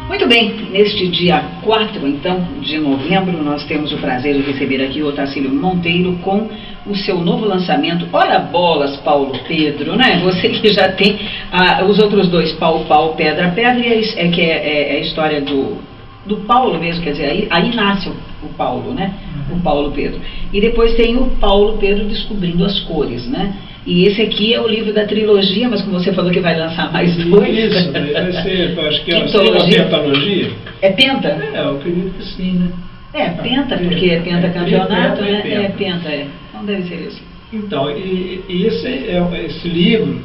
Muito bem, neste dia 4, então, de novembro, nós temos o prazer de receber aqui o Otacílio Monteiro com o seu novo lançamento. Ora bolas, Paulo Pedro, né? Você que já tem os outros dois, Pau, Pau, Pedra, Pedra, e que é a história do Paulo mesmo, quer dizer, aí nasce o Paulo, né? O Paulo Pedro. E depois tem o Paulo Pedro descobrindo as cores, né? E esse aqui é o livro da trilogia, mas como você falou que vai lançar mais dois. Isso, vai ser, acho que é uma pentalogia. É penta? É, eu acredito que sim, né? É, penta, porque é pentacampeonato, né? É penta, é. Então deve ser isso. Então, e esse livro,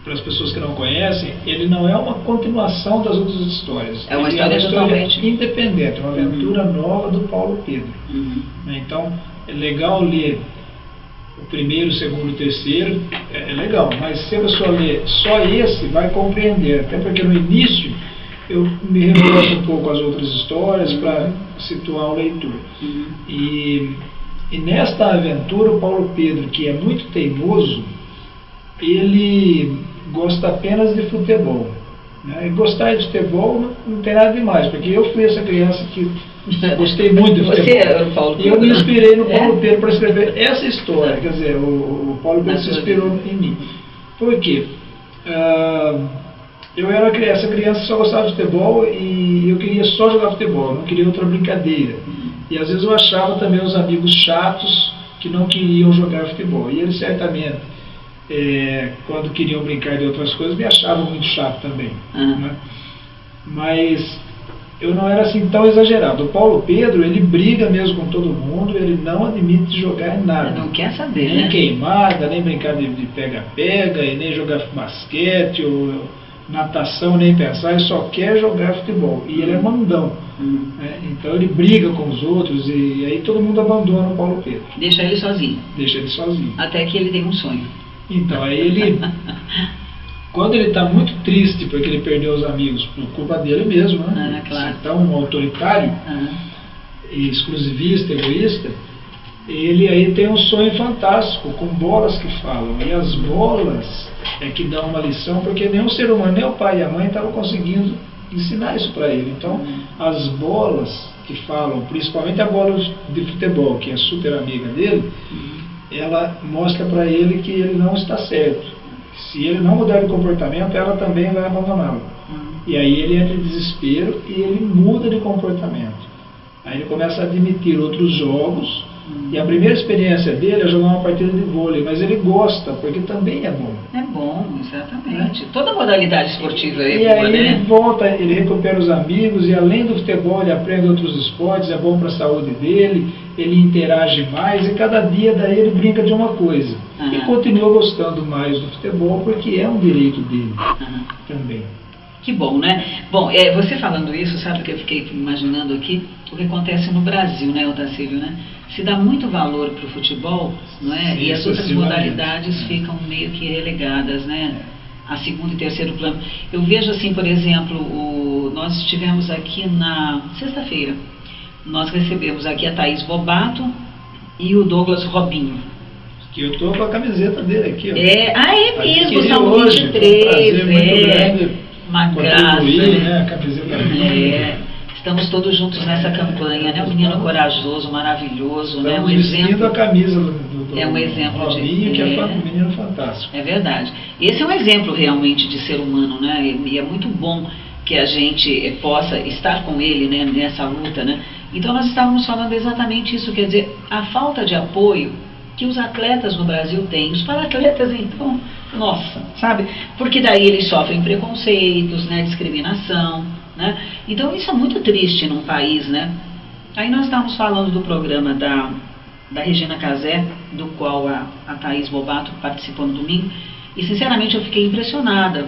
para as pessoas que não conhecem, ele não é uma continuação das outras histórias. É uma história totalmente independente, uma aventura nova do Paulo Pedro. Então, é legal ler o primeiro, o segundo, o terceiro, é legal, mas se a pessoa ler só esse, vai compreender, até porque no início eu me revolto um pouco as outras histórias para situar o leitor. E nesta aventura, o Paulo Pedro, que é muito teimoso, ele gosta apenas de futebol. Né? E gostar de futebol não tem nada demais, porque eu fui essa criança que gostei muito de futebol. Você era o Paulo Pedro. E eu me inspirei no Paulo Pedro para escrever essa história. Quer dizer, o Paulo Pedro se inspirou em mim. Por quê? Eu era essa criança que só gostava de futebol e eu queria só jogar futebol, não queria outra brincadeira. E às vezes eu achava também os amigos chatos que não queriam jogar futebol. E eles certamente, quando queriam brincar de outras coisas, me achavam muito chato também. Né? Mas eu não era assim tão exagerado. O Paulo Pedro, ele briga mesmo com todo mundo, ele não admite jogar em nada. Não quer saber, nem né? Queimada, nem brincar de pega-pega, e nem jogar basquete, ou natação, nem pensar, ele só quer jogar futebol. E ele é mandão. Então ele briga com os outros, e aí todo mundo abandona o Paulo Pedro. Deixa ele sozinho. Deixa ele sozinho. Até que ele tem um sonho. Então, aí ele... Quando ele está muito triste porque ele perdeu os amigos por culpa dele mesmo, né? Claro. Tão autoritário, exclusivista, egoísta, ele aí tem um sonho fantástico, com bolas que falam. E as bolas é que dão uma lição, porque nenhum ser humano, nem o pai e a mãe estavam conseguindo ensinar isso para ele. Então, as bolas que falam, principalmente a bola de futebol, que é super amiga dele, ela mostra para ele que ele não está certo. Se ele não mudar de comportamento, ela também vai abandoná-lo. E aí ele entra em desespero e ele muda de comportamento. Aí ele começa a admitir outros jogos. E a primeira experiência dele é jogar uma partida de vôlei, mas ele gosta, porque também é bom. É bom, exatamente. Toda modalidade esportiva é boa, né? E aí né? ele volta, ele recupera os amigos, e além do futebol ele aprende outros esportes, é bom para a saúde dele, ele interage mais, e cada dia daí ele brinca de uma coisa. E continua gostando mais do futebol, porque é um direito dele também. Que bom, né? Bom, você falando isso, sabe o que eu fiquei imaginando aqui? O que acontece no Brasil, né, Otacílio, né? Se dá muito valor para o futebol, não é? Sim, e as outras modalidades ficam meio que relegadas, né? A segundo e terceiro plano. Eu vejo assim, por exemplo, nós estivemos aqui na sexta-feira, nós recebemos aqui a Thaís Bobato e o Douglas Robinho. Que eu estou com a camiseta dele aqui. Ó. É mesmo, são 23, uma graça, né? A camiseta estamos todos juntos nessa campanha, né? Um menino corajoso, maravilhoso, né? Um exemplo. A camisa do um exemplo Robinho, que é um menino fantástico. É verdade. Esse é um exemplo realmente de ser humano, né? E é muito bom que a gente possa estar com ele, né? Nessa luta, né? Então nós estávamos falando exatamente isso, quer dizer, a falta de apoio que os atletas no Brasil têm. Os para-atletas, então, nossa, sabe? Porque daí eles sofrem preconceitos, né? Discriminação, né? Então isso é muito triste num país, né? Aí nós estávamos falando do programa da Regina Casé, do qual a Thaís Bobato participou no domingo, e sinceramente eu fiquei impressionada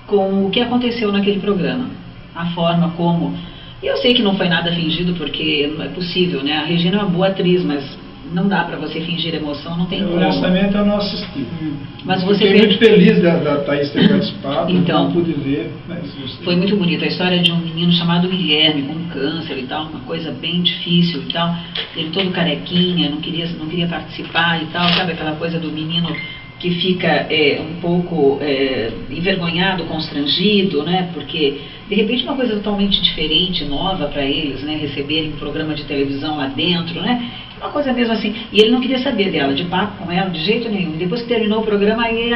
com o que aconteceu naquele programa, a forma como... E eu sei que não foi nada fingido, porque não é possível, né? A Regina é uma boa atriz, mas não dá para você fingir emoção, não tem como. Honestamente eu não assisti. Mas você fiquei muito feliz da Thaís ter participado, então, não pude ver. Mas foi muito bonita a história de um menino chamado Guilherme, com câncer e tal, uma coisa bem difícil e tal. Ele todo carequinha, não queria participar e tal, sabe aquela coisa do menino que fica um pouco envergonhado, constrangido, né? Porque de repente uma coisa totalmente diferente, nova para eles, né? Receberem um programa de televisão lá dentro, né? Uma coisa mesmo assim. E ele não queria saber dela, de papo com ela, de jeito nenhum. Depois que terminou o programa, aí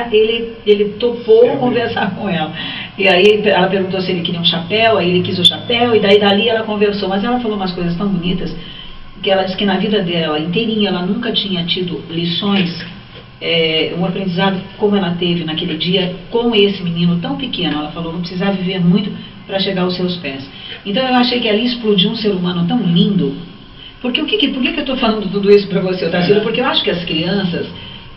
ele topou conversar com ela. E aí ela perguntou se ele queria um chapéu, aí ele quis o chapéu, e daí dali ela conversou. Mas ela falou umas coisas tão bonitas, que ela disse que na vida dela inteirinha ela nunca tinha tido lições, um aprendizado como ela teve naquele dia com esse menino tão pequeno. Ela falou, não precisava viver muito para chegar aos seus pés. Então eu achei que ali explodiu um ser humano tão lindo. Porque por que eu estou falando tudo isso para você, Otacílio? Porque eu acho que as crianças,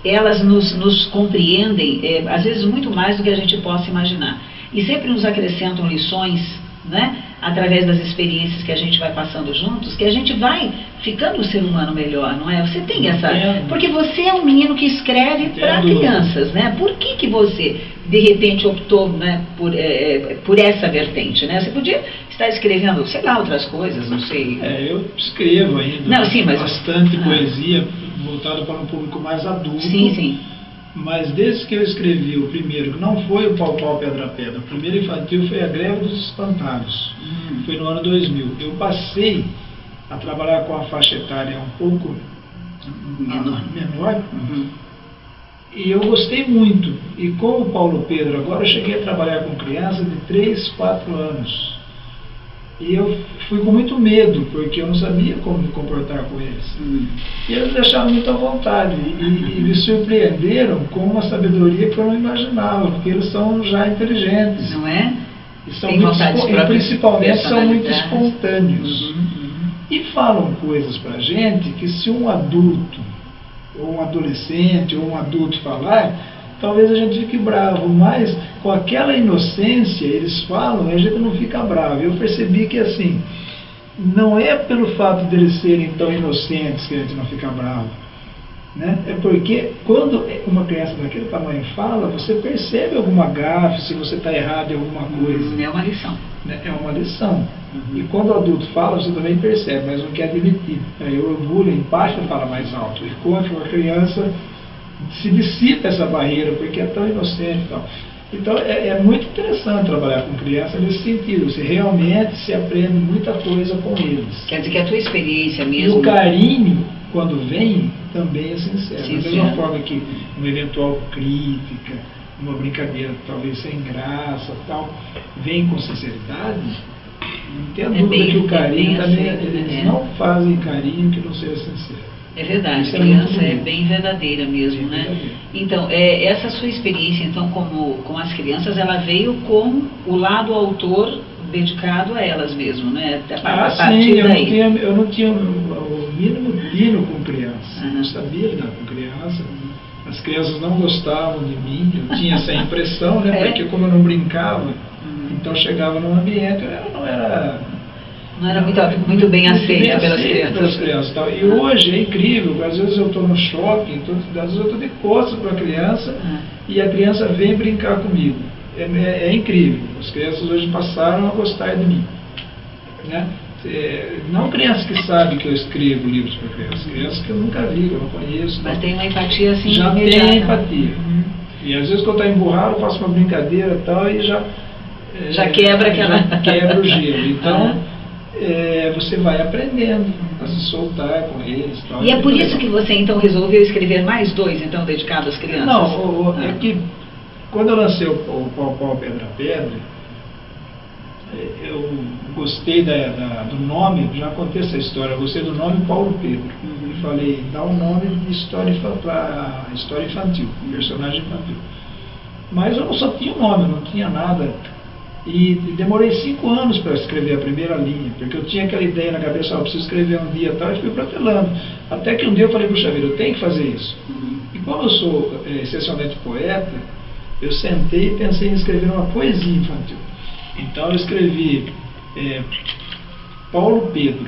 elas nos compreendem, às vezes muito mais do que a gente possa imaginar. E sempre nos acrescentam lições, né? Através das experiências que a gente vai passando juntos, que a gente vai ficando um ser humano melhor, não é? Você tem essa... Porque você é um menino que escreve para crianças, né? Por que você, de repente, optou, né, por essa vertente, né? Você podia estar escrevendo, sei lá, outras coisas, não sei. Eu escrevo ainda, não, sim, mas... bastante poesia voltada para um público mais adulto. Sim, sim. Mas desde que eu escrevi o primeiro, que não foi o Pau Pau Pedra Pedra, o primeiro infantil foi a Greve dos Espantalhos, foi no ano 2000. Eu passei a trabalhar com a faixa etária um pouco menor, e eu gostei muito. E com o Paulo Pedro agora eu cheguei a trabalhar com crianças de 3, 4 anos. E eu fui com muito medo, porque eu não sabia como me comportar com eles. E eles deixaram muito à vontade, e me surpreenderam com uma sabedoria que eu não imaginava, porque eles são já inteligentes. Não é? E são e principalmente são muito espontâneos. E falam coisas pra gente que se um adulto, ou um adolescente, ou um adulto falar, talvez a gente fique bravo, mas com aquela inocência eles falam e a gente não fica bravo. Eu percebi que assim, não é pelo fato deles serem tão inocentes que a gente não fica bravo, né? É porque quando uma criança daquele tamanho fala, você percebe alguma gafe, se você está errado em alguma coisa. É uma lição. É uma lição. E quando o adulto fala, você também percebe, mas não quer admitir. Aí o orgulho, a empáfia fala mais alto. E com a criança se dissipa essa barreira, porque é tão inocente e tal. Então é muito interessante trabalhar com criança nesse sentido. Você realmente se aprende muita coisa com eles. Quer dizer que a tua experiência mesmo... E o carinho, quando vem, também é sincero. Da mesma forma que uma eventual crítica, uma brincadeira talvez sem graça tal, vem com sinceridade, não tem a dúvida que o carinho também, eles não fazem carinho que não seja sincero. É verdade, a criança é bem verdadeira mesmo, né? Então, essa sua experiência, então, com as crianças, ela veio com o lado autor dedicado a elas mesmo, né? Sim, eu não tinha o mínimo tino com criança. Eu não sabia lidar com criança. As crianças não gostavam de mim, eu tinha essa impressão, né? Porque como eu não brincava, então chegava num ambiente, eu não era muito bem aceita pelas crianças. Tal. E hoje é incrível, às vezes eu estou no shopping, às vezes eu estou de costas para a criança e a criança vem brincar comigo. É incrível. As crianças hoje passaram a gostar de mim, né? Não crianças que sabem que eu escrevo livros para crianças que eu nunca vi, que eu não conheço. Mas tem uma empatia assim. Já tem empatia. E às vezes quando está emburrado eu faço uma brincadeira e tal, e já quebra quebra o gelo. Então você vai aprendendo a se soltar com eles. Tal, e é por isso que você então resolveu escrever mais 2 então dedicados às crianças? Não, é que quando eu lancei o Pau Pau Pedra Pedra, eu gostei do nome, já contei essa história, eu gostei do nome Paulo Pedro. E falei, dá um nome de história infantil, personagem infantil. Mas eu só tinha um nome, não tinha nada. E demorei 5 anos para escrever a primeira linha, porque eu tinha aquela ideia na cabeça, eu preciso escrever um dia e tal, e fui protelando. Até que um dia eu falei, puxa vida, eu tenho que fazer isso. E como eu sou essencialmente poeta, eu sentei e pensei em escrever uma poesia infantil. Então eu escrevi Paulo Pedro,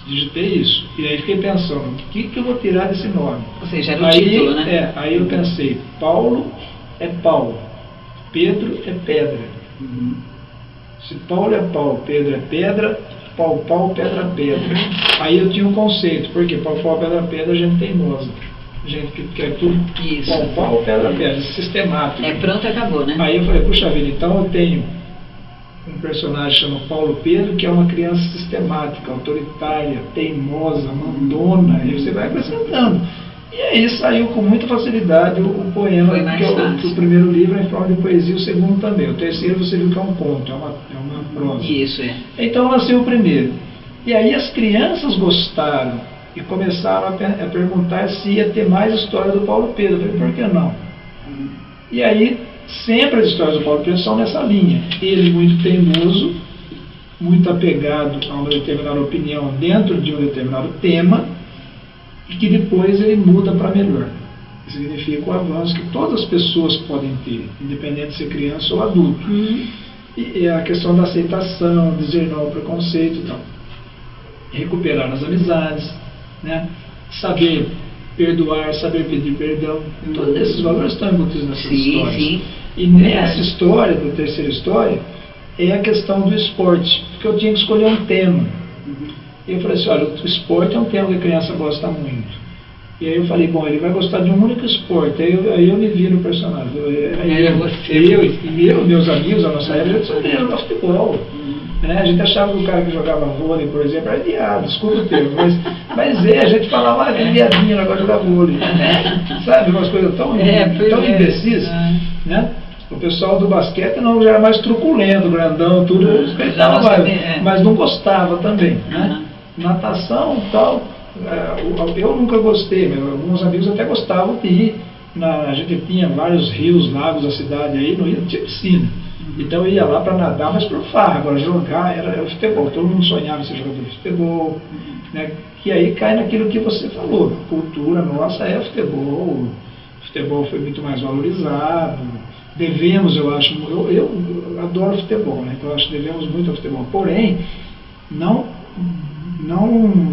digitei isso, e aí fiquei pensando, o que eu vou tirar desse nome? Ou seja, era o título, né? Aí eu pensei, Paulo é pau, Pedro é pedra. Se Paulo é pau, Pedro é pedra, pau, pau, pedra, pedra. Aí eu tinha um conceito, porque pau, pau, pedra, pedra, gente teimosa. Gente que quer tudo pau, pau, pedra, pedra, sistemático. Pronto, acabou, né? Aí eu falei, puxa vida, então eu tenho personagem que chama Paulo Pedro, que é uma criança sistemática, autoritária, teimosa, mandona, e você vai acrescentando. E aí saiu com muita facilidade o poema, que o primeiro livro é em forma de poesia, o segundo também. O terceiro você viu que é um conto, é uma prosa. Isso, é. Então nasceu o primeiro. E aí as crianças gostaram e começaram a perguntar se ia ter mais história do Paulo Pedro. Eu falei, por que não? E aí, sempre as histórias do Paulo Pedro são nessa linha. Ele muito teimoso, muito apegado a uma determinada opinião dentro de um determinado tema, e que depois ele muda para melhor. Isso significa o avanço que todas as pessoas podem ter, independente de ser criança ou adulto. E a questão da aceitação, dizer não ao preconceito e tal. Recuperar as amizades, né? Saber perdoar, saber pedir perdão. Todos esses valores estão embutidos nessas histórias. Sim. E nessa história, da terceira história, é a questão do esporte, porque eu tinha que escolher um tema. E eu falei assim, olha, o esporte é um tema que a criança gosta muito. E aí eu falei, bom, ele vai gostar de um único esporte. Aí eu me vi no personagem. Meus amigos, a nossa época, a gente só futebol. A gente achava que o cara que jogava vôlei, por exemplo, era viado, desculpa o termo, mas a gente falava, aquele viadinho agora jogar vôlei. Sabe, umas coisas tão imbecis, né? O pessoal do basquete não já era mais truculento, grandão, tudo, respeitava mais, mas não gostava também, né? Natação e tal, eu nunca gostei, mas alguns amigos até gostavam de ir. A gente tinha vários rios, lagos da cidade aí, no Rio tinha piscina. Então eu ia lá para nadar, mas por farra. Agora jogar era futebol, todo mundo sonhava em ser jogador de futebol, né? Que aí cai naquilo que você falou, a cultura nossa é futebol, o futebol foi muito mais valorizado, devemos, eu acho, eu adoro futebol, né? Então eu acho que devemos muito ao futebol, porém, não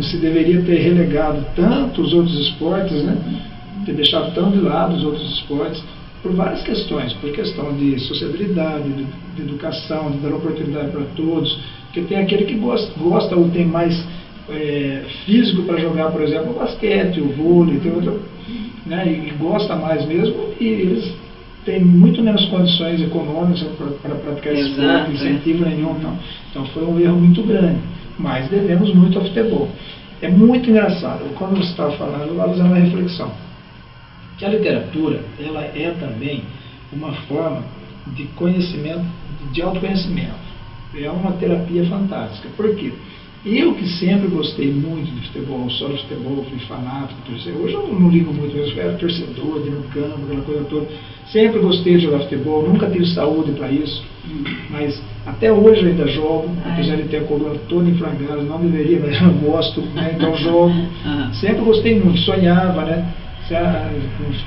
se deveria ter relegado tanto os outros esportes, né? Ter deixado tão de lado os outros esportes, por várias questões, por questão de sociabilidade, de educação, de dar oportunidade para todos, porque tem aquele que gosta ou tem mais físico para jogar, por exemplo, o basquete, o vôlei, tem outro, né, e gosta mais mesmo, e eles têm muito menos condições econômicas para praticar esse esporte, incentivo nenhum. Então foi um erro muito grande, mas devemos muito ao futebol. É muito engraçado, quando você estava falando, eu estava fazendo uma reflexão. Que a literatura, ela é também uma forma de conhecimento, de autoconhecimento. É uma terapia fantástica. Por quê? Eu que sempre gostei muito de futebol, só de futebol, fui fanático, torcedor. Hoje eu não ligo muito, eu era torcedor, de ir no campo, aquela coisa toda. Sempre gostei de jogar futebol, nunca tive saúde para isso, mas até hoje eu ainda jogo, apesar de ter a coluna toda inflamada, não deveria, mas eu gosto, né? Então jogo. Sempre gostei muito, sonhava, né? Se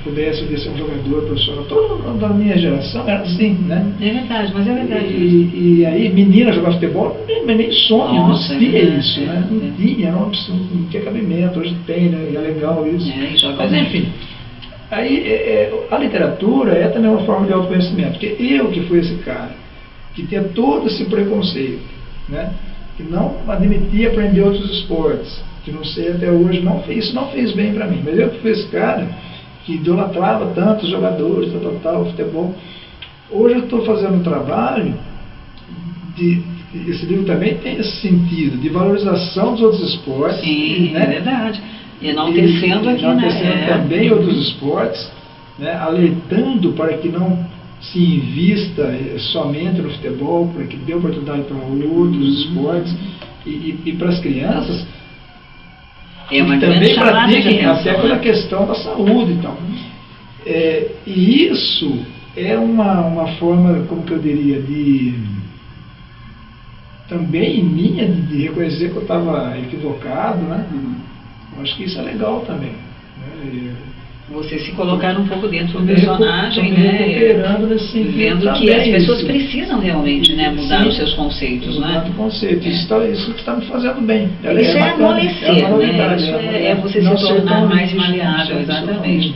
pudesse ser um jogador profissional, toda da minha geração era assim, né? É verdade, mas é verdade. E aí, menina jogar futebol, nem sonho, não existia isso, né? Não tinha, não tinha cabimento, hoje tem, né? E é legal isso. Mas enfim, aí a literatura é também uma forma de autoconhecimento, porque eu que fui esse cara, que tinha todo esse preconceito, né? Que não admitia aprender outros esportes, que não sei até hoje, isso não fez bem para mim, mas eu que fui esse cara que idolatrava tantos jogadores, tal, futebol. Hoje eu estou fazendo um trabalho esse livro também tem esse sentido de valorização dos outros esportes. Sim, né? É verdade. E enaltecendo aqui, né? Também outros esportes, né? Alertando para que não se invista somente no futebol, para que dê oportunidade para outros esportes e para as crianças. Também pratiquem até pela questão da saúde. Então. E isso é uma forma, como que eu diria, também minha de reconhecer que eu estava equivocado, né? Eu acho que isso é legal também. Né? Você se colocar um pouco dentro do personagem, né? Vendo que as pessoas precisam realmente, né, mudar os seus conceitos, né? Mudar o conceito. Isso que está me fazendo bem. Isso é amolecer, né? Isso é você se tornar mais maleável, exatamente.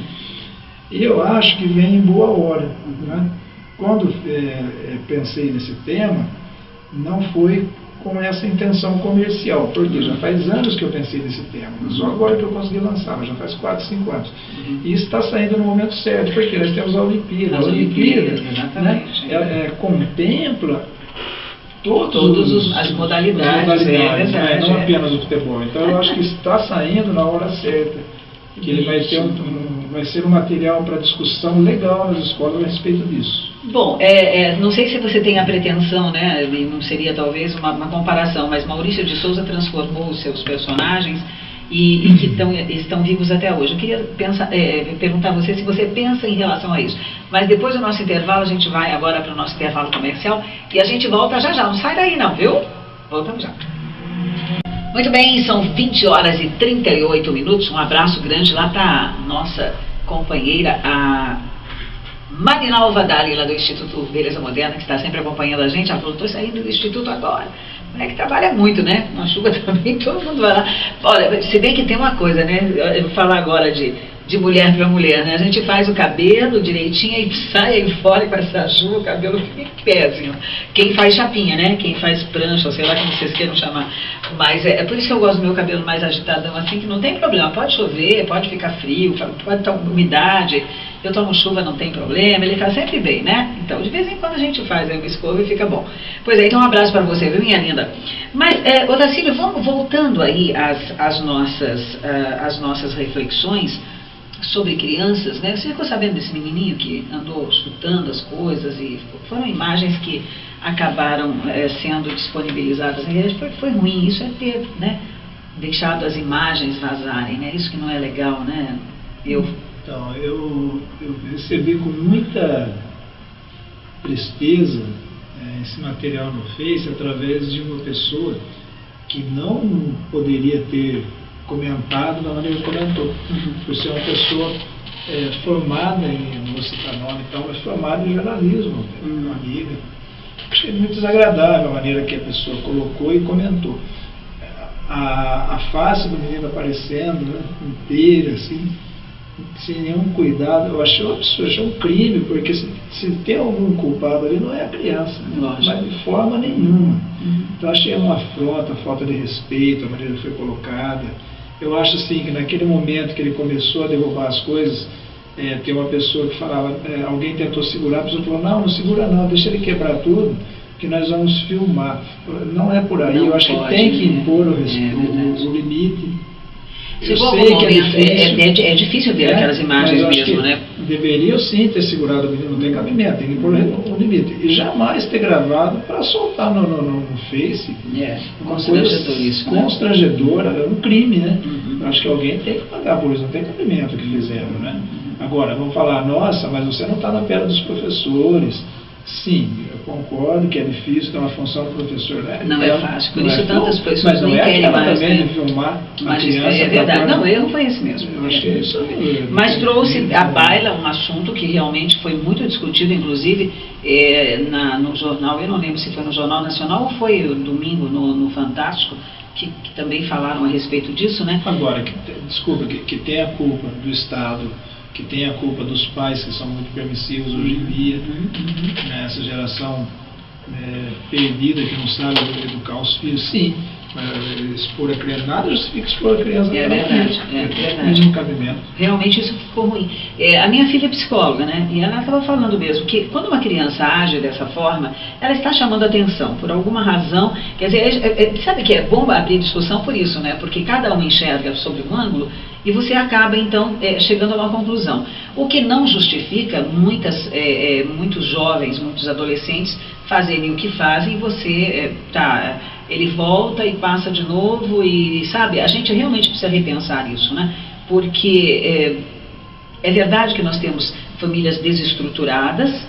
E eu acho que vem em boa hora. Né? Quando pensei nesse tema, não foi com essa intenção comercial, porque já faz anos que eu pensei nesse tema, só agora que eu consegui lançar, mas já faz 4, 5 anos. E isso está saindo no momento certo, porque nós temos a Olimpíada. A Olimpíada, né, contempla as modalidades, não apenas o futebol. Então eu acho que está saindo na hora certa, que ele vai ser um material para discussão legal nas escolas a respeito disso. Bom, não sei se você tem a pretensão, né, não seria talvez uma comparação, mas Maurício de Souza transformou os seus personagens e que estão vivos até hoje. Eu queria perguntar a você se você pensa em relação a isso. Mas depois do nosso intervalo, a gente vai agora para o nosso intervalo comercial e a gente volta já já. Não sai daí não, viu? Voltamos já. Muito bem, são 20 horas e 38 minutos. Um abraço grande lá para a nossa companheira, a Marinalva Dali, lá do Instituto Beleza Moderna, que está sempre acompanhando a gente. Ela falou, estou saindo do Instituto agora. É que trabalha muito, né? Na chuva também, todo mundo vai lá. Olha, se bem que tem uma coisa, né? Eu vou falar agora de mulher para mulher, né? A gente faz o cabelo direitinho e sai aí fora com essa chuva, o cabelo fica péssimo. Quem faz chapinha, né? Quem faz prancha, ou sei lá como vocês queiram chamar. Mas é por isso que eu gosto do meu cabelo mais agitadão, assim, que não tem problema. Pode chover, pode ficar frio, pode estar umidade. Eu tomo chuva, não tem problema, ele está sempre bem, né? Então, de vez em quando a gente faz uma escova e fica bom. Pois é, então um abraço para você, viu, minha linda? Mas, Otacílio, vamos voltando aí às nossas reflexões sobre crianças, né? Você ficou sabendo desse menininho que andou chutando as coisas e foram imagens que acabaram sendo disponibilizadas. Foi ruim, isso é ter, né, deixado as imagens vazarem, né? Isso que não é legal, né? Então, eu recebi com muita tristeza esse material no Face através de uma pessoa que não poderia ter comentado da maneira que comentou, por ser uma pessoa formada em, não vou citar nome e tal, mas formada em jornalismo, uma amiga. Achei muito desagradável a maneira que a pessoa colocou e comentou. A face do menino aparecendo, né, inteira, assim, sem nenhum cuidado, eu achei um absurdo, achei um crime, porque se tem algum culpado ali, não é a criança, né? Mas de forma nenhuma. Então achei uma afronta, falta de respeito, a maneira que foi colocada. Eu acho assim que naquele momento que ele começou a derrubar as coisas, tem uma pessoa que falava, alguém tentou segurar, a pessoa falou, não segura não, deixa ele quebrar tudo, que nós vamos filmar. Não é por aí, eu acho que tem que impor o limite. Chegou algum momento, é difícil ver aquelas imagens mesmo, né? Deveriam sim ter segurado o menino, não tem cabimento, tem que impor um limite. E jamais ter gravado para soltar no Face. Constrangedor isso. Constrangedora, é um crime, né? Eu acho que alguém tem que pagar por isso, não tem cabimento o que fizeram, né? Agora, vão falar, nossa, mas você não está na pele dos professores. Sim, eu concordo que é difícil ter uma função do professor, né? Não é fácil, por isso tantas pessoas nem querem mais, também de filmar a criança. É verdade, não, erro foi esse mesmo. Eu acho que é isso aí. Mas trouxe à baila um assunto que realmente foi muito discutido, inclusive no jornal, eu não lembro se foi no Jornal Nacional ou foi domingo no Fantástico, que também falaram a respeito disso, né? Agora, desculpa, que tem a culpa do Estado, que tem a culpa dos pais que são muito permissivos hoje em dia, né, essa geração perdida que não sabe educar os filhos, sim, expor a criança, nada justifica expor a criança. É verdade. Mesmo cabimento. Realmente isso ficou ruim. A minha filha é psicóloga, né, e ela estava falando mesmo que quando uma criança age dessa forma, ela está chamando atenção, por alguma razão, quer dizer, sabe que é bom abrir discussão por isso, né, porque cada um enxerga sobre um ângulo, e você acaba, então, chegando a uma conclusão. O que não justifica muitos jovens, muitos adolescentes fazerem o que fazem e você, ele volta e passa de novo e, sabe, a gente realmente precisa repensar isso, né? Porque é verdade que nós temos famílias desestruturadas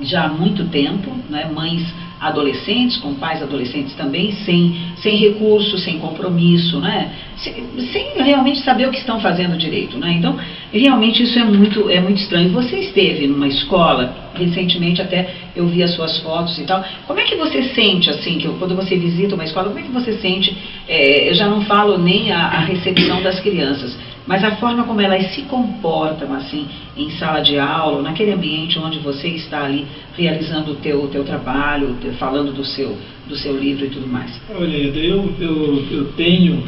já há muito tempo, né? Mães adolescentes, com pais adolescentes também, sem recursos, sem compromisso, né? Sem realmente saber o que estão fazendo direito, né? Então, realmente isso é muito estranho. Você esteve numa escola, recentemente até eu vi as suas fotos e tal, como é que você sente, assim, quando você visita uma escola, como é que você sente, eu já não falo nem a recepção das crianças, mas a forma como elas se comportam, assim, em sala de aula, naquele ambiente onde você está ali realizando o teu trabalho, falando do seu livro e tudo mais. Olha, eu tenho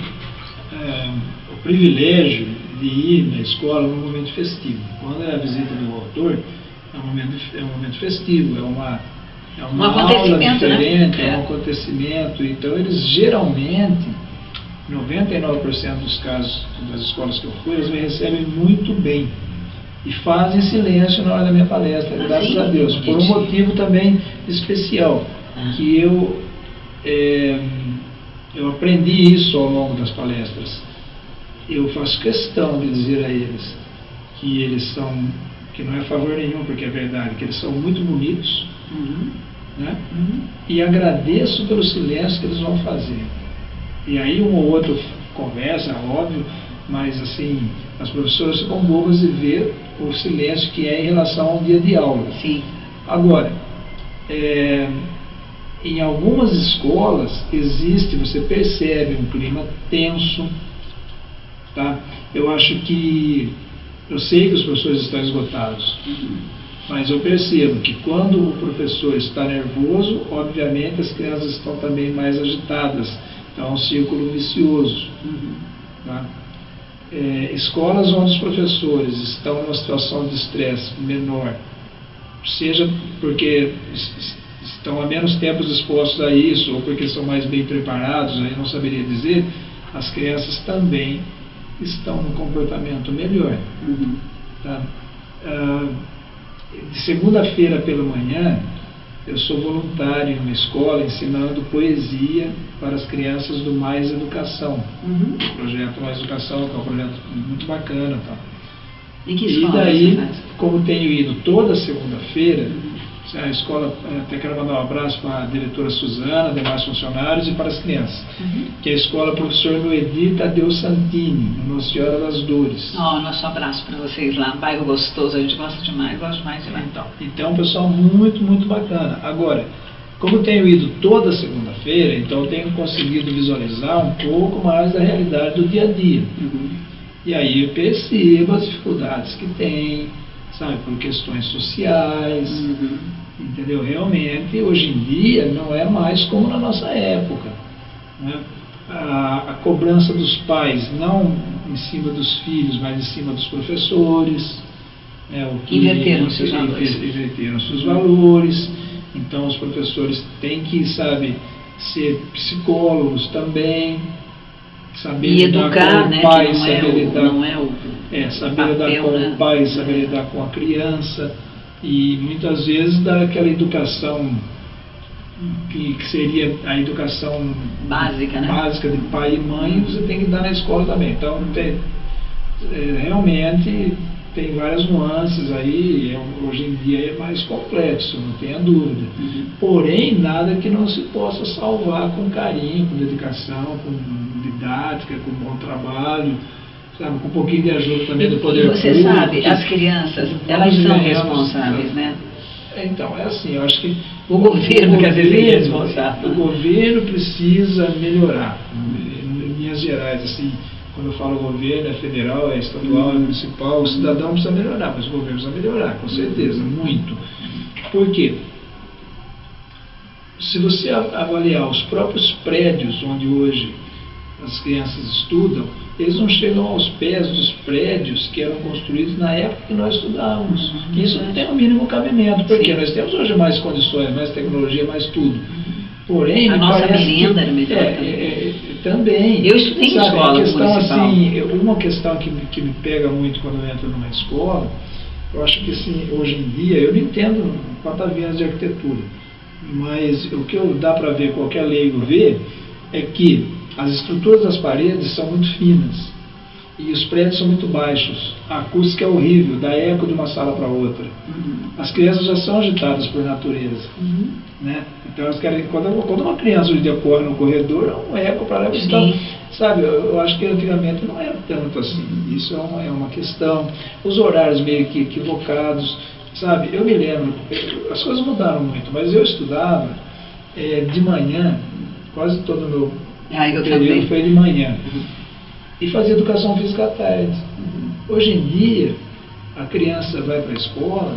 o privilégio de ir na escola num momento festivo. Quando é a visita do autor, é um momento festivo, É um acontecimento, aula diferente, né? É um acontecimento. Então, eles geralmente, 99% dos casos das escolas que eu fui, eles me recebem muito bem. E fazem silêncio na hora da minha palestra, graças a Deus. Por um motivo também especial, que eu aprendi isso ao longo das palestras. Eu faço questão de dizer a eles que eles são, que não é favor nenhum, porque é verdade, que eles são muito bonitos, né? E agradeço pelo silêncio que eles vão fazer. E aí um ou outro conversa, óbvio, mas assim, as professoras ficam bobas de ver o silêncio que é em relação ao dia de aula. Sim. Agora, em algumas escolas existe, você percebe um clima tenso, tá? Eu acho que, eu sei que os professores estão esgotados, mas eu percebo que quando o professor está nervoso, obviamente as crianças estão também mais agitadas. Então é um círculo vicioso. Tá? Escolas onde os professores estão numa situação de estresse menor, seja porque estão há menos tempo expostos a isso, ou porque são mais bem preparados, aí não saberia dizer, as crianças também estão num comportamento melhor. Tá? De segunda-feira pela manhã, eu sou voluntário em uma escola ensinando poesia para as crianças do Mais Educação. O projeto Mais Educação, que é um projeto muito bacana. Tá? Em que escola? E daí, como tenho ido toda segunda-feira, a escola, até quero mandar um abraço para a diretora Suzana, demais funcionários e para as crianças, que é a escola professor Noedi Tadeu Santini, Nossa Senhora das Dores. Nosso abraço para vocês lá, bairro gostoso, a gente gosta demais, gosto mais de lá. Então, pessoal, muito, muito bacana. Agora, como tenho ido toda segunda-feira, então eu tenho conseguido visualizar um pouco mais da realidade do dia a dia. E aí eu percebo as dificuldades que tem, sabe, por questões sociais, entendeu? Realmente, hoje em dia, não é mais como na nossa época, né? A cobrança dos pais, não em cima dos filhos, mas em cima dos professores, né? Inverteram-se os valores. Inverteram-se os valores. Então, os professores têm que, sabe, ser psicólogos também, saber e educar, lidar com o pai, né, saber lidar, não é o saber papel, lidar com né? o pai, saber lidar com a criança, e muitas vezes dar aquela educação que seria a educação básica, né? Básica de pai e mãe, você tem que dar na escola também. Então, realmente tem várias nuances aí, hoje em dia é mais complexo, não tenha dúvida. Porém, nada que não se possa salvar com carinho, com dedicação, com didática, com bom trabalho, sabe, com um pouquinho de ajuda também do poder público. Você sabe, as crianças, elas são responsáveis, né? Então, é assim, eu acho que o governo que às vezes é responsável. O governo precisa melhorar. Em linhas gerais, assim, quando eu falo governo, é federal, é estadual, é municipal, o cidadão precisa melhorar, mas o governo precisa melhorar, com certeza, muito. Por quê? Se você avaliar os próprios prédios onde hoje as crianças estudam, eles não chegam aos pés dos prédios que eram construídos na época que nós estudávamos. Isso não tem o mínimo cabimento, porque nós temos hoje mais condições, mais tecnologia, mais tudo. Porém, a nossa merenda era melhor também. Eu estudei em escola municipal. Assim, uma questão que me pega muito quando eu entro numa escola, eu acho que assim, hoje em dia, eu não entendo patavinas de arquitetura, mas o que dá para ver, qualquer leigo vê, é que as estruturas das paredes são muito finas e os prédios são muito baixos. A acústica é horrível, dá eco de uma sala para outra. As crianças já são agitadas por natureza. Né? Então, elas querem, quando uma criança hoje em dia corre no corredor, é um eco para ela. Então, sabe, eu acho que antigamente não era tanto assim. Isso é uma questão. Os horários meio que equivocados. Sabe, eu me lembro, as coisas mudaram muito, mas eu estudava de manhã, quase todo o meu período foi de manhã, e fazia educação física à tarde. Hoje em dia, a criança vai para a escola,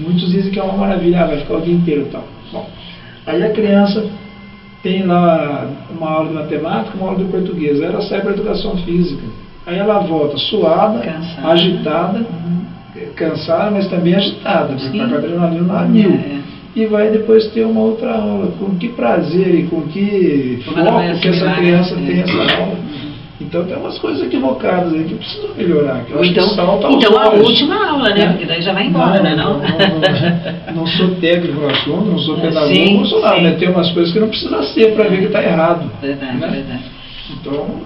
muitos dizem que é uma maravilha, vai ficar o dia inteiro e tal. Bom, aí a criança tem lá uma aula de matemática, uma aula de português, aí ela sai para a educação física, aí ela volta suada, agitada, cansada, mas também agitada, porque a adrenalina lá a mil. e vai depois ter uma outra aula. Com que prazer e com que foco que essa criança tem essa aula. Então tem umas coisas equivocadas aí que precisam melhorar. Que eu acho que salta aos então a olhos, última aula, né? Porque daí já vai embora, né? Não sou técnico no assunto, não sou pedagogo, sim, não sou nada, né? Tem umas coisas que não precisa ser para ver que está errado. Verdade, né? verdade. Então,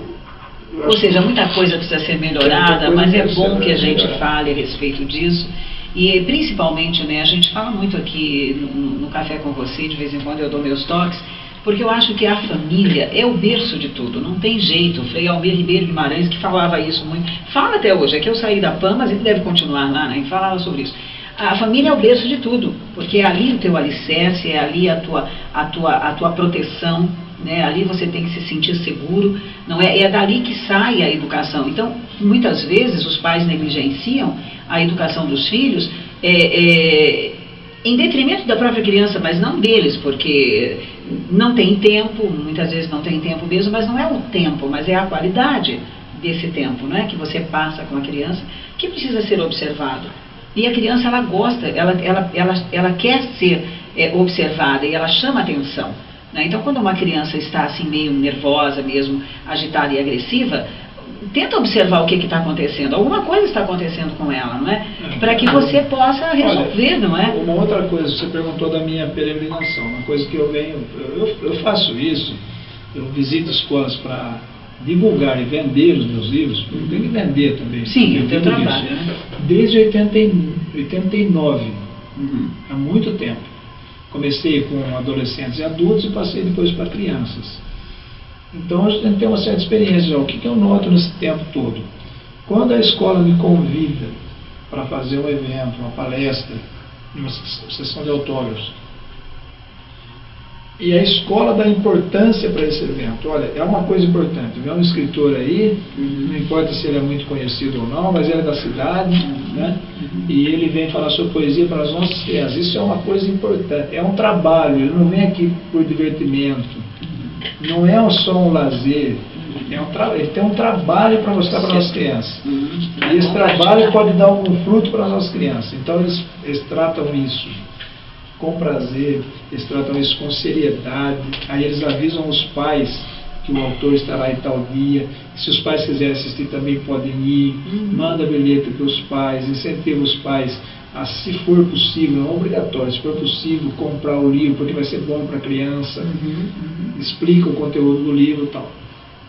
ou seja, muita coisa precisa ser melhorada, mas é bom que a gente fale a respeito disso. E principalmente, né, a gente fala muito aqui no Café com Você, de vez em quando eu dou meus toques, porque eu acho que a família é o berço de tudo, não tem jeito. O Frei Almir Ribeiro Guimarães, que falava isso muito, fala até hoje, é que eu saí da PAN, mas ele deve continuar lá, né, e falava sobre isso. A família é o berço de tudo, porque é ali o teu alicerce, é ali a tua proteção, né? Ali você tem que se sentir seguro, não é? É dali que sai a educação. Então, muitas vezes os pais negligenciam a educação dos filhos em detrimento da própria criança, mas não deles, porque não tem tempo, muitas vezes não tem tempo mesmo, mas não é o tempo, mas é a qualidade desse tempo, não é? Que você passa com a criança, que precisa ser observado. E a criança, ela gosta, ela quer ser observada e ela chama atenção. Né? Então, quando uma criança está assim meio nervosa mesmo, agitada e agressiva, tenta observar o que está acontecendo. Alguma coisa está acontecendo com ela, não é? Para que você possa resolver, não é? Uma outra coisa, você perguntou da minha peregrinação, uma coisa que eu faço isso, eu visito escolas para divulgar e vender os meus livros, porque tem que vender também. Sim, o teu trabalho. Desde 89, há muito tempo. Comecei com adolescentes e adultos e passei depois para crianças. Então a gente tem uma certa experiência. O que eu noto nesse tempo todo? Quando a escola me convida para fazer um evento, uma palestra, uma sessão de autógrafos, e a escola dá importância para esse evento. Olha, é uma coisa importante. Vem um escritor aí, não importa se ele é muito conhecido ou não, mas ele é da cidade, né? E ele vem falar sua poesia para as nossas crianças. Isso é uma coisa importante. É um trabalho, ele não vem aqui por divertimento. Não é só um lazer. Ele tem um trabalho para mostrar para as nossas crianças. E esse trabalho pode dar algum fruto para as nossas crianças. Então eles tratam isso com prazer, eles tratam isso com seriedade, aí eles avisam os pais que o autor estará em tal dia, se os pais quiserem assistir também podem ir, manda bilhete para os pais, incentiva os pais a, se for possível, não é obrigatório, se for possível, comprar o livro, porque vai ser bom para a criança, explica o conteúdo do livro e tal.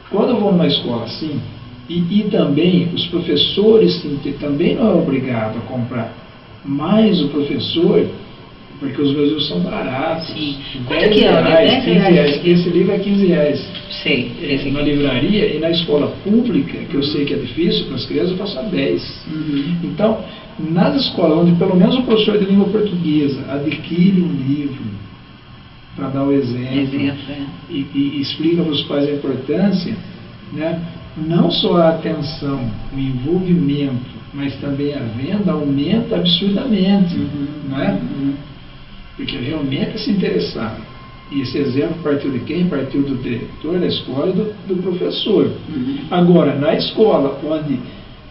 Quando eu vou numa escola assim, e também os professores também não é obrigado a comprar, mas o professor, porque os meus livros são baratos. Sim. Quanto que é? 15 reais. Esse livro é 15 reais. Sei. Na livraria e na escola pública, que eu sei que é difícil para as crianças, eu faço a 10. Então, nas escolas onde pelo menos o professor de língua portuguesa adquire um livro para dar o exemplo, e explica para os pais a importância, né? Não só a atenção, o envolvimento, mas também a venda aumenta absurdamente, não é? Porque realmente é se interessar. E esse exemplo partiu de quem? Partiu do diretor da escola e do professor. Agora, na escola, onde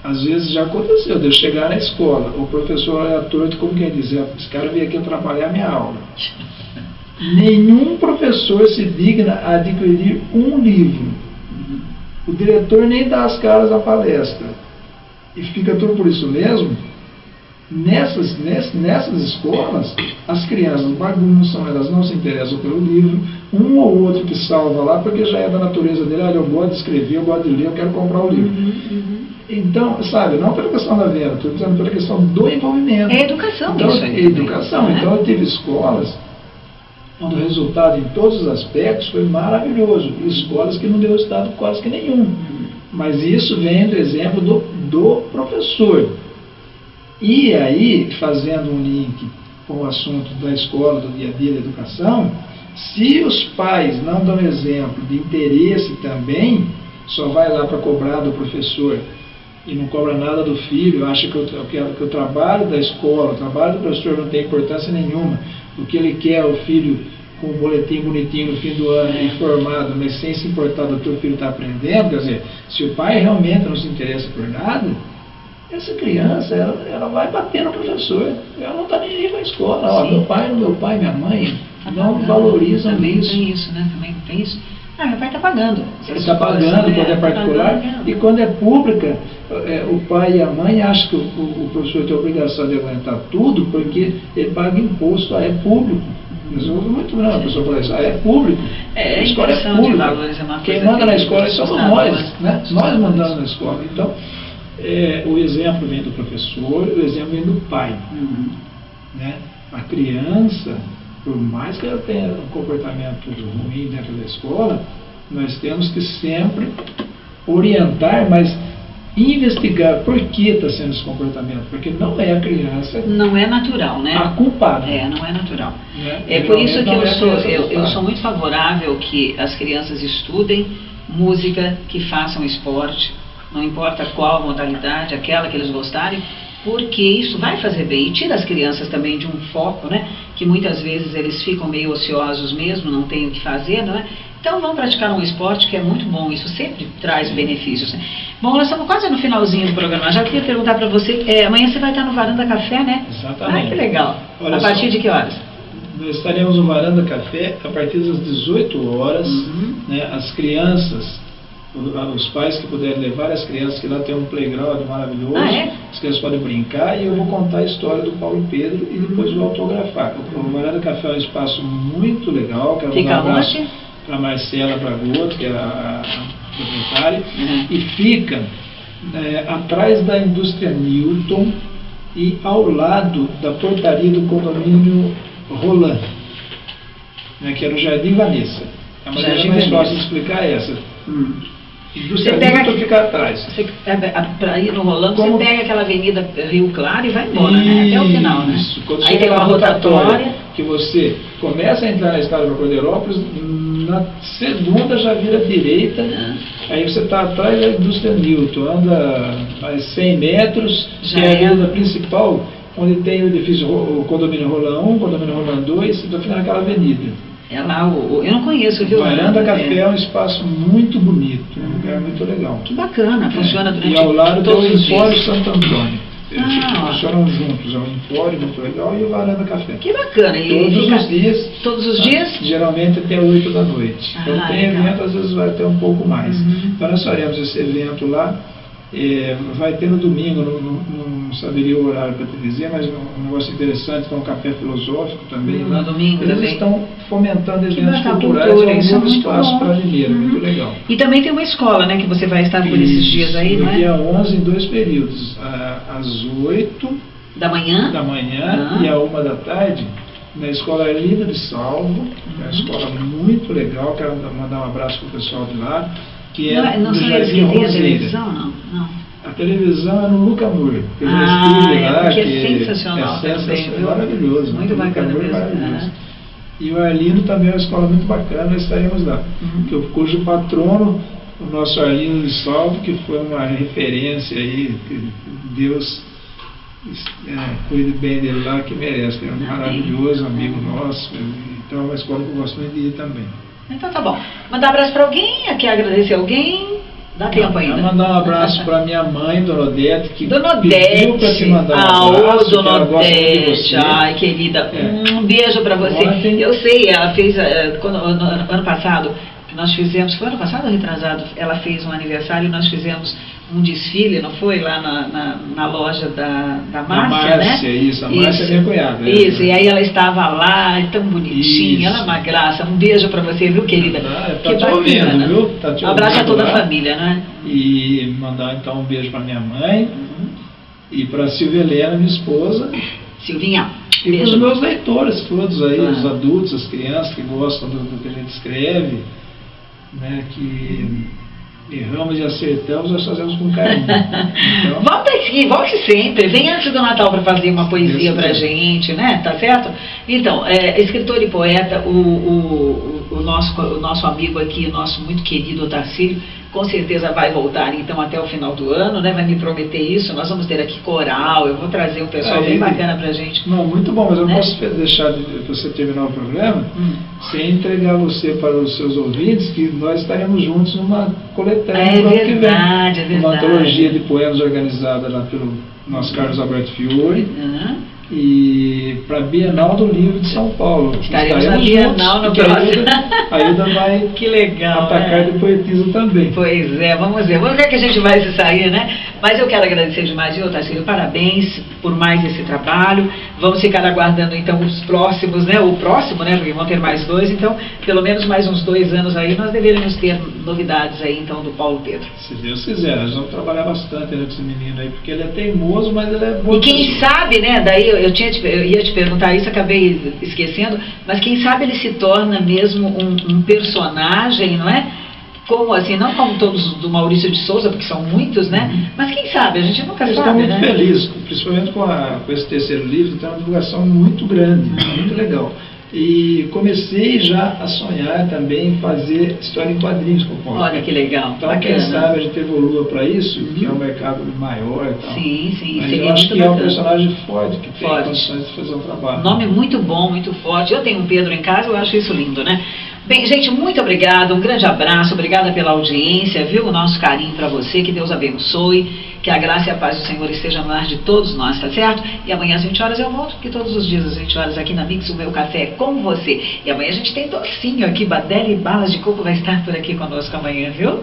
às vezes já aconteceu, de eu chegar na escola, o professor olha torto, como quem diz, esse cara veio aqui atrapalhar a minha aula. Nenhum professor se digna a adquirir um livro. O diretor nem dá as caras à palestra. E fica tudo por isso mesmo. Nessas escolas, as crianças bagunçam, elas não se interessam pelo livro, um ou outro que salva lá, porque já é da natureza dele, olha, eu gosto de escrever, eu gosto de ler, eu quero comprar o livro. Então, sabe, não pela questão da venda, estou dizendo pela questão do envolvimento. É educação, então, isso aí. É educação. Então eu tive escolas onde o resultado em todos os aspectos foi maravilhoso, e escolas que não deu resultado quase que nenhum. Mas isso vem do exemplo do professor. E aí, fazendo um link com o assunto da escola, do dia a dia da educação, se os pais não dão exemplo de interesse também, só vai lá para cobrar do professor e não cobra nada do filho, acha que o trabalho da escola, o trabalho do professor não tem importância nenhuma, o que ele quer é o filho com um boletim bonitinho no fim do ano, informado, mas sem se importar do que o filho está aprendendo. Quer dizer, se o pai realmente não se interessa por nada, essa criança, ela vai bater no professor, ela não está nem aí com a escola. Ó, meu pai, minha mãe não valorizam também isso. Tem isso, né? Também tem isso. Ah, meu pai está pagando. Ele está pagando quando é particular, e quando é pública, o pai e a mãe acham que o professor tem a obrigação de aguentar tudo, porque ele paga imposto, é público. Muito grande a pessoa falar isso, é público. A escola é pública. Quem manda na escola somos nós, né? Nós mandamos na escola. Então, o exemplo vem do professor, o exemplo vem do pai. Né? A criança, por mais que ela tenha um comportamento ruim dentro da escola, nós temos que sempre orientar, mas investigar por que está sendo esse comportamento, porque não é a criança. Não é natural, né? A culpada. Não é natural. Né? É por isso que eu sou muito favorável que as crianças estudem música, que façam esporte, não importa qual modalidade, aquela que eles gostarem, porque isso vai fazer bem e tira as crianças também de um foco, né? Que muitas vezes eles ficam meio ociosos mesmo, não tem o que fazer, não é? Então vão praticar um esporte que é muito bom, isso sempre traz benefícios. Né? Bom, nós estamos quase no finalzinho do programa, já queria perguntar para você, amanhã você vai estar no Varanda Café, né? Exatamente. Ah, que legal. Olha a partir de que horas? Nós estaremos no Varanda Café a partir das 18 horas, né? As crianças, os pais que puderem levar as crianças, que lá tem um playground maravilhoso, as crianças podem brincar, e eu vou contar a história do Paulo e Pedro e depois vou autografar. O Varanda Café é um espaço muito legal, quero Fica dar um abraço onde? para Marcela Bragoto, que é a proprietária, e fica atrás da indústria Newton e ao lado da portaria do condomínio Roland, né, que era o Jardim Vanessa. A maneira mais fácil de explicar é essa. Indústria Newton fica atrás. Para ir no Rolando, você pega aquela avenida Rio Claro e vai embora, né? Até o final, né? Aí tem uma rotatória que você começa a entrar na estrada para Cordeirópolis, na segunda já vira direita, aí você está atrás da indústria Newton, anda mais 100 metros, que é a avenida principal, onde tem o edifício, o condomínio Roland 1, condomínio Roland 2, e no final aquela avenida. É lá, eu não conheço, viu? Varanda Café é um espaço muito bonito, um lugar muito legal. Que bacana, funciona durante e ao lado todos tem os o Empório dias. Santo Antônio. Eles funcionam juntos, é um empório muito legal e o Varanda Café. Que bacana. Os dias. Todos os dias? Geralmente até 8 da noite. Então tem evento, às vezes vai ter um pouco mais. Então nós faremos esse evento lá. Vai ter no domingo, não saberia o horário para te dizer, mas um negócio interessante, que é um café filosófico também. No domingo eles também. Estão fomentando eventos culturais, é um novo espaço para Limeira, muito legal. E também tem uma escola, né, que você vai estar por esses dias aí, não é? No dia 11, em 2 períodos, às 8 da manhã e à 1 da tarde, na Escola Arlindo de Salvo, é uma escola muito legal, quero mandar um abraço para o pessoal de lá, que não do são eles Jardim que têm a Roseira. televisão, não? A televisão é no Luca Mur, que porque é sensacional, maravilhoso. Muito bacana mesmo. Maravilhoso. E o Arlindo também é uma escola muito bacana, nós estaremos lá. Cujo patrono, o nosso Arlindo de Salvo, que foi uma referência aí, que Deus cuide bem dele lá, que merece, que é um maravilhoso amigo nosso, então é uma escola que eu gosto muito de ir também. Então tá bom. Mandar um abraço para alguém, quer agradecer alguém? Dá tempo ainda. Vou mandar um abraço para minha mãe, Dona Odete, que Odete, pediu para te mandar um abraço. Dona Odete, ai querida, um beijo para você. Ontem, eu sei, ela fez, ano passado, nós fizemos, foi ano passado ou retrasado, ela fez um aniversário e nós fizemos um desfile, não foi? Lá na loja da Márcia, né? Isso, a Márcia é minha cunhada. Isso, e aí ela estava lá, tão bonitinha, ela é uma graça. Um beijo pra você, viu, querida? Tá te ouvindo, viu? Tá te ouvindo, abraço a toda a família, né? E mandar então um beijo pra minha mãe e pra Silvia Helena, minha esposa. Silvinha, e para os meus leitores todos aí, os adultos, as crianças que gostam do que a gente escreve, né, que erramos e acertamos, nós fazemos com carinho. Então, volte sempre, vem antes do Natal para fazer uma poesia pra gente, né? Tá certo? Então, escritor e poeta, o o nosso amigo aqui, o nosso muito querido Otacílio, com certeza vai voltar então até o final do ano, né? Vai me prometer isso. Nós vamos ter aqui coral, eu vou trazer um pessoal bem bacana pra gente. Não, muito bom, mas eu não né? posso deixar de você terminar o programa sem entregar você para os seus ouvintes que nós estaremos juntos numa coletânea no ano que vem. É verdade. Uma antologia de poemas organizada lá pelo nosso Carlos Alberto Fiore. E para a Bienal do Livro de São Paulo. Estaremos na Bienal no próximo. A Ilda vai que legal, atacar de poetisa também. Pois é, vamos ver que a gente vai se sair, né? Mas eu quero agradecer demais, viu, Otacílio? Parabéns por mais esse trabalho. Vamos ficar aguardando então os próximos, né? O próximo, né? Porque vão ter mais 2, então pelo menos mais uns 2 anos aí nós deveríamos ter novidades aí então do Paulo Pedro. Se Deus quiser, nós vamos trabalhar bastante nesse menino aí, porque ele é teimoso, mas ele é bom. E quem sabe, né? Daí eu ia te perguntar isso, acabei esquecendo, mas quem sabe ele se torna mesmo um personagem, não é? Como assim, não como todos do Maurício de Souza, porque são muitos, né? Mas quem sabe, a gente nunca sabe, estou muito né? feliz, principalmente com esse terceiro livro, tem uma divulgação muito grande, muito legal. E comecei já a sonhar também em fazer história em quadrinhos com o Paulo. Olha que legal, então, bacana. quem sabe a gente evolua para isso, que é um mercado maior e tal. Sim, mas seria eu acho muito que é um bacana. personagem forte, que tem condições de fazer um trabalho. Nome muito bom, muito forte. Eu tenho um Pedro em casa, eu acho isso lindo, né? Bem, gente, muito obrigada, um grande abraço, obrigada pela audiência, viu? O nosso carinho para você, que Deus abençoe, que a graça e a paz do Senhor esteja no lar de todos nós, tá certo? E amanhã às 20 horas eu volto, porque todos os dias às 20 horas aqui na Mix, o meu café é com você. E amanhã a gente tem docinho aqui, Badele e Balas de Coco vai estar por aqui conosco amanhã, viu?